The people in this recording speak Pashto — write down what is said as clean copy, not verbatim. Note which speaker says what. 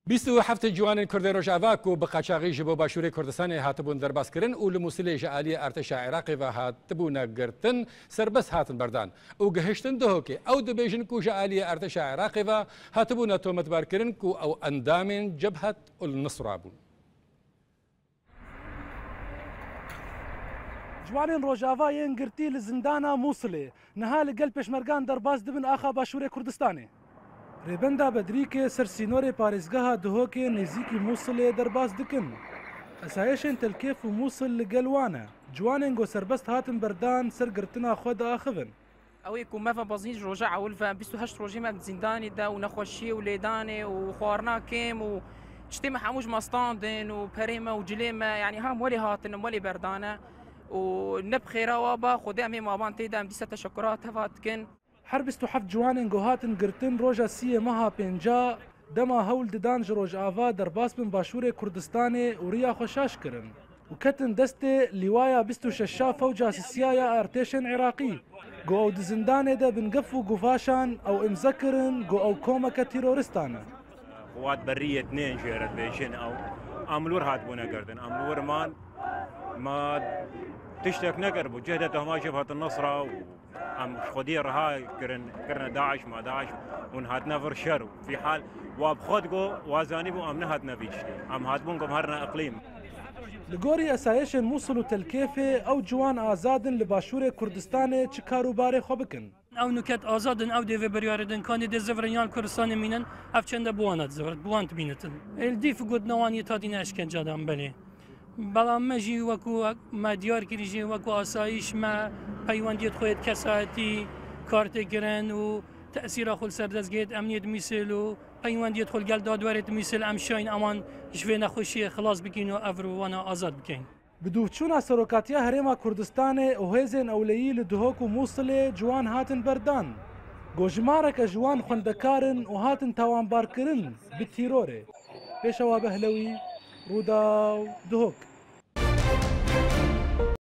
Speaker 1: 27 جوان کرد روجاوا کو به قاچاقی جبو باشوری کردستان هاتبون درباس کردن و لموسیله جعالی ارتش عراق و هاتبون گرتن سربس هاتن بردان و گهشتن ده که او دبیجن کو جعالی ارتش عراق و هاتبون تومت بار کردن کو او اندام جبهه النصر ابون.
Speaker 2: جوانین روجاوا ین گرتی لزندانا موصله نهال قلب پشمرگان درباس دبن آخا باشوری کردستانه. ریبندا بدریک سرسینور پارێزگەها دهۆکێ نزیکی مووسڵێ دەرباس دکن. ئەسایەشێن تەلکێف و مووسڵ لەگەلوانە جوانێن گۆ سەربەست هاتن بەردان سەرگرتنا خۆ داخبن.
Speaker 3: ئەوەی کو مەڤە بەزیج ڕۆژە ئەولڤە 28 ڕۆژێمە زیندانیدا و نەخۆشیە و لێدانێ و خواردنا کێم و شتێمە هەمووش مەستاندن و پەرێمە و جلێمە یعنی هەم وەلی هاتن وەلی بەردانە و نەبخێراوە بە خودێ ئەمێ ماوان تێدا ئەم دیسە تەشەکرات هەفاتکن.
Speaker 2: هەر 27 جوانên gohatin girtin roja siyê meha pênca dema hewl didan ji Rojava derbas bin Başûrê Kurdistanê û riya xwe şaş kirin û ketin destê lîwaya 26 fewca sisiyaya artêşên Iraqî got ew di zindanê de bin gef û guvaşan ew imze kirin got ew komeke terîristan e.
Speaker 4: Quwat Berriye Tnên jê re dibêjin ew amlûr hatbûne girdin amlûrman ma تشتك نقرب وجهدة هما جبهة النصرة وأم خدي رها كرنا داعش ما داعش ونهاتنا فرشر في حال وابخدقو وازاني بو أمنهات نبيش أم هاتبونكم هرنا إقليم
Speaker 2: لگوری اسایش موصل و تلکیفه او جوان آزادن لباشور کردستان چه کاروبار خوب بکن
Speaker 5: او نکات آزادن او دیو بریاردن کانی د زفرنیان کردستان مینن اف چنده بوانت زفرت بوانت بینتن الدیف گود نوانی تادین اشکن جادم بله بەڵام مەژی وەکو ما دیار کریژێ وەکو ئاسایشمە پەیوەندیت خۆیت کەساەتی کارتێکگرن و تەسیرە خۆل سەردەستگێت ئەمنیت میسل و پەیوەندیت خۆل گەل دادوارێت میسل ئەم شوین ئەوان ژێ نەخۆشیە خلاص بکەین و ئەڤوانە ئازاد بکەین.
Speaker 2: بدووچوونە سەرۆکاتیە هەرێما کوردستانê û hêzên ewleyî li Duhok û Mosulê ciwan hatin berdan. Gojmareke ciwan xwendekarin û hatin tawanbarkirin bi tîrorê. Pêşewa Behlewî Rûdaw Duhok.